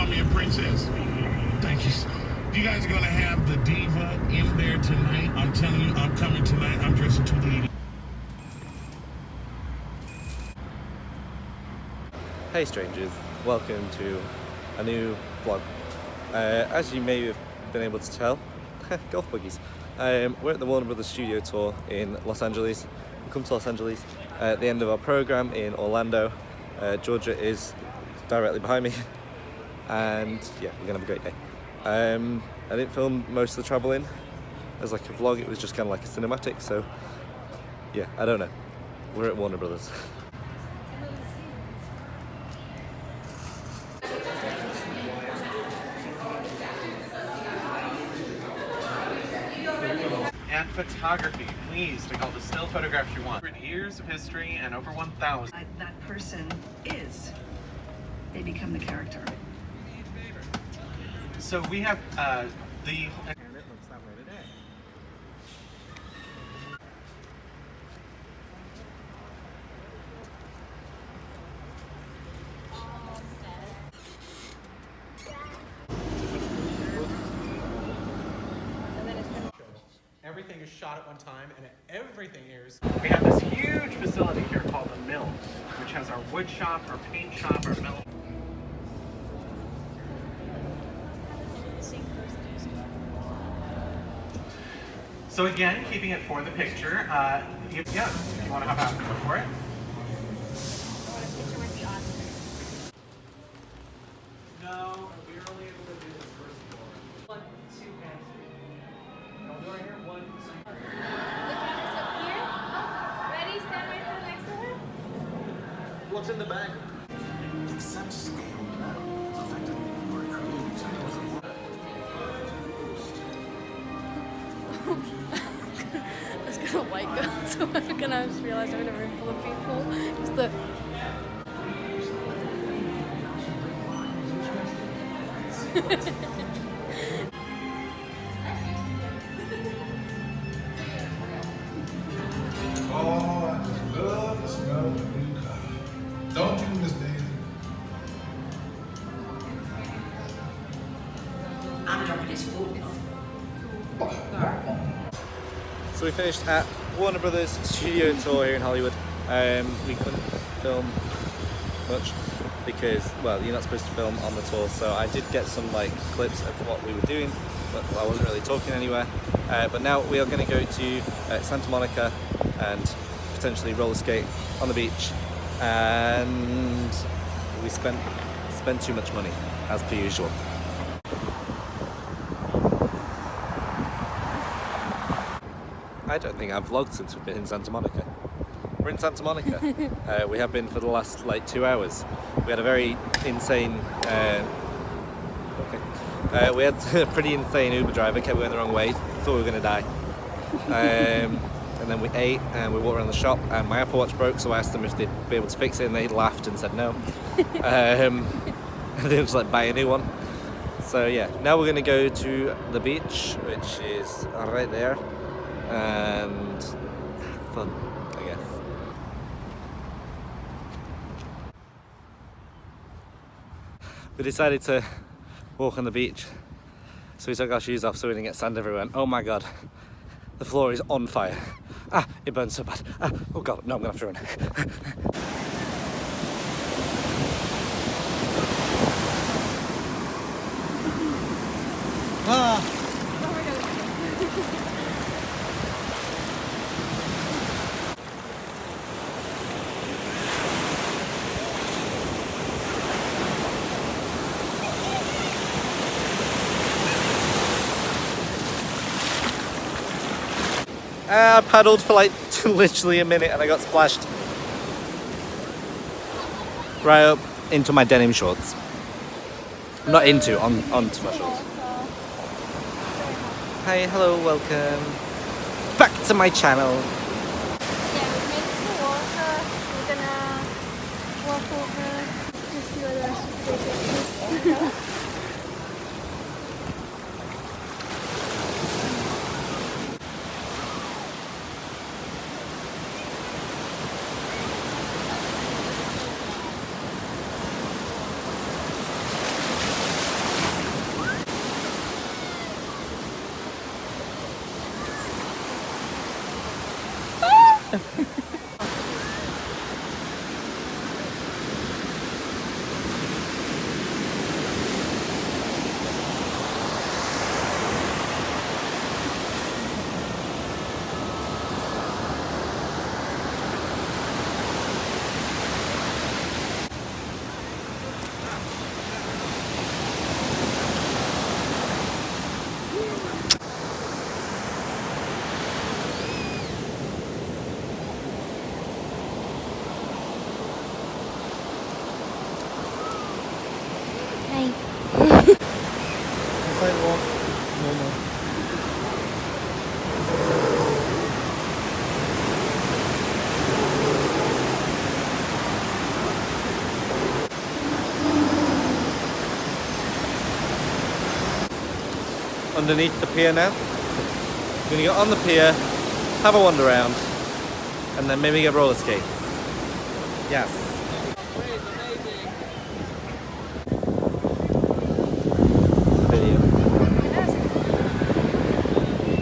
call me a princess. Thank you, sir. You guys are gonna have the diva in there tonight. I'm telling you, I'm coming tonight. I'm dressing to the... Hey strangers, welcome to a new vlog. As you may have been able to tell, golf buggies. We're at the Warner Brothers studio tour in Los Angeles. We come to Los Angeles at the end of our program in Orlando. Georgia is directly behind me, and yeah, we're gonna have a great day. I didn't film most of the travel in as like a vlog, it was just kind of like a cinematic, so yeah, I don't know. We're at Warner Brothers. And photography, please take all the still photographs you want. 100 years of history and over 1,000. That person is. They become the character. So we have the... And it looks that way today. Everything is shot at one time, and everything is... We have this huge facility here called the Mills, which has our wood shop, our paint shop, our metal... So again, keeping it for the picture, yeah, if you want to have a go for it. No, we are only able to do this first floor. 1, 2, and 3. No, go right here. 1, 2. The camera's up here. Ready? Stand right there next to her. What's in the bag? It's such scale now. It's effectively more creative. It's got a white girl, so I'm gonna just realize I'm in a room full of people. Just the... Oh, I just love the smell of a new car. Don't you, Miss Daisy? I'm dropping his food. So we finished at Warner Brothers studio tour here in Hollywood. We couldn't film much because, well, you're not supposed to film on the tour, so I did get some like clips of what we were doing, but I wasn't really talking anywhere. But now we are going to go to Santa Monica and potentially roller skate on the beach, and we spent too much money as per usual. I don't think I've vlogged since we've been in Santa Monica. We're in Santa Monica. We have been for the last like 2 hours. We had a very insane, we had a pretty insane Uber driver, kept going the wrong way, thought we were gonna die. And then we ate and we walked around the shop and my Apple Watch broke, so I asked them if they'd be able to fix it and they laughed and said no. And they just like buy a new one. So yeah, now we're gonna go to the beach, which is right there. And fun, I guess. We decided to walk on the beach, so we took our shoes off so we didn't get sand everywhere. And oh my god, the floor is on fire. Ah, it burns so bad. Ah, oh god, no, I'm gonna have to run. Ah. I paddled for like literally a minute and I got splashed right up into my denim shorts. Not into, onto my shorts. Hi, hello, welcome back to my channel. Yeah, we made it to the water. We're gonna walk over to see what the rest of the day is. Underneath the pier now. We're gonna go on the pier, have a wander around, and then maybe get roller skates. Yes. Video.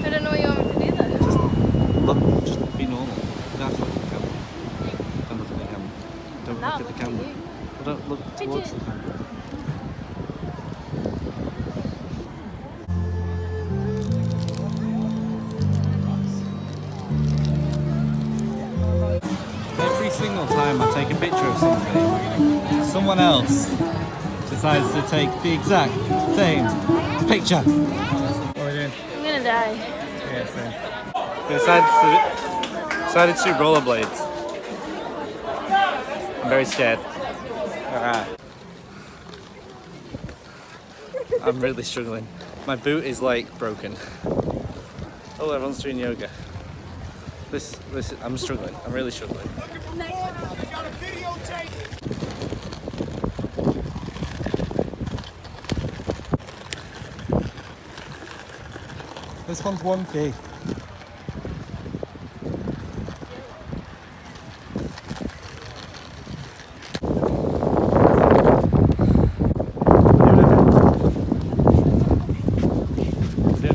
I don't know what you want me to do though. Look, just be normal. You don't have to look at the camera. Don't look at the camera. Don't look at the camera. Well, don't look towards the camera. Every single time I take a picture of something, someone else decides to take the exact same picture. What are we doing? I'm gonna die. Yeah, same. We decided to do rollerblades. I'm very scared. I'm really struggling. My boot is like broken. Oh, everyone's doing yoga. I'm struggling. I'm really struggling. This one's 1K.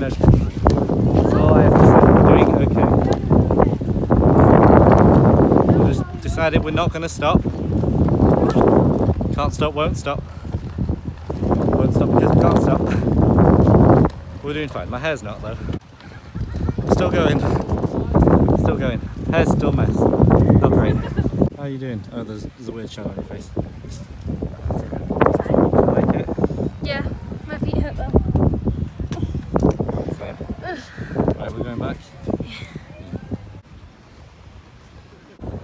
That's all I have to say. Doing okay. We just decided we're not going to stop. Can't stop, won't stop. Won't stop because we can't stop. We're doing fine. My hair's not though. Still going. Still going. Hair's still a mess. Not great. How are you doing? Oh, there's a weird shadow on your face. Like it? Yeah, my feet hurt though. Same. Right, we're going back.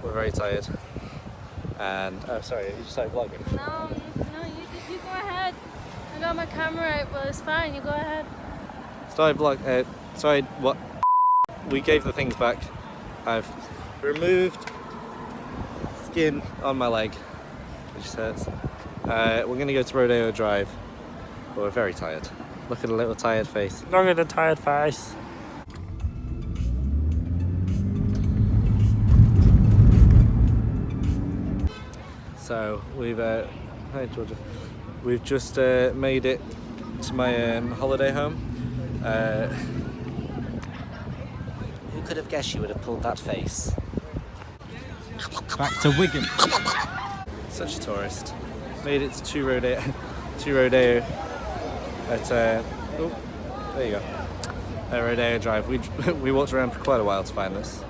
We're very tired. And oh, sorry, you just started vlogging. No, you go ahead. I got my camera out, but it's fine. You go ahead. Started vlog. Sorry, what? We gave the things back. I've removed skin on my leg, which hurts. We're gonna go to Rodeo Drive, but we're very tired. Look at a little tired face. Look at a tired face. So we've hi Georgia. We've just made it to my holiday home. Who could have guessed you would have pulled that face? Back to Wigan. Such a tourist. Made it to Rodeo at oh, there you go. Rodeo Drive. We walked around for quite a while to find this,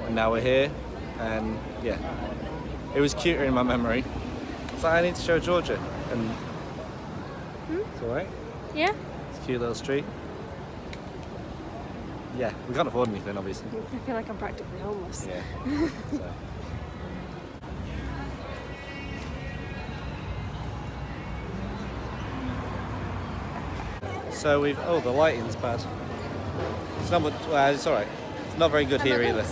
and now we're here. And yeah, it was cuter in my memory. So I need to show Georgia, and it's alright. Yeah? It's a cute little street. Yeah, we can't afford anything, obviously. I feel like I'm practically homeless. Yeah. So. So we've. Oh, the lighting's bad. It's not much. Well, it's alright. It's not very good here either.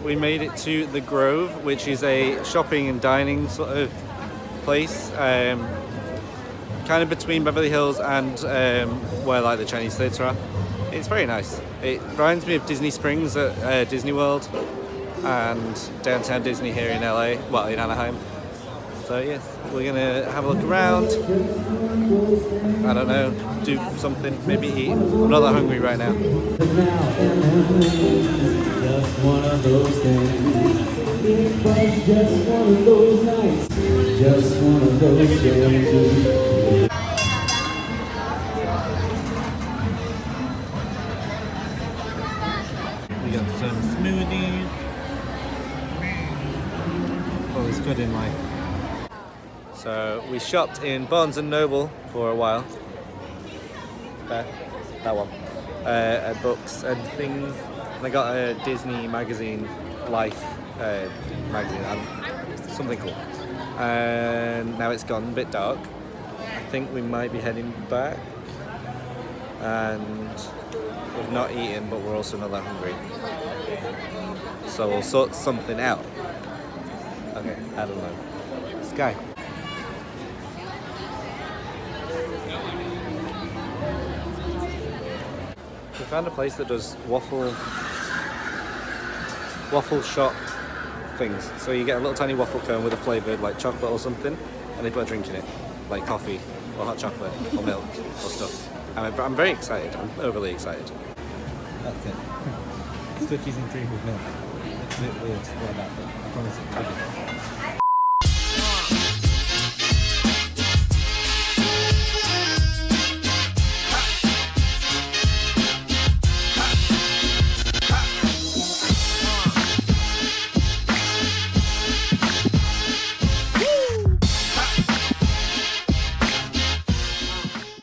We made it to the Grove, which is a shopping and dining sort of place, kind of between Beverly Hills and where like the Chinese theatre are. It's very nice. It reminds me of Disney Springs at Disney World and downtown Disney here in LA, well in Anaheim. So yes, we're gonna have a look around. I don't know, do something, maybe eat. I'm not that hungry right now. Just one of those things. It was just one of those nights. Just one of those days. We got some smoothies. Oh, it's good in life. So we shopped in Barnes & Noble for a while. There, that one. At books and things. And I got a Disney magazine, Life magazine, something cool. And now it's gone a bit dark. I think we might be heading back. And we've not eaten, but we're also not that hungry. So we'll sort something out. Okay, I don't know. Sky. We found a place that does waffle shop things. So you get a little tiny waffle cone with a flavoured like chocolate or something, and they put a drink in it, like coffee or hot chocolate or milk or stuff. I'm very excited. I'm overly excited. That's it. Stitches and cream with milk. It's a bit weird to like that, but I promise it's good.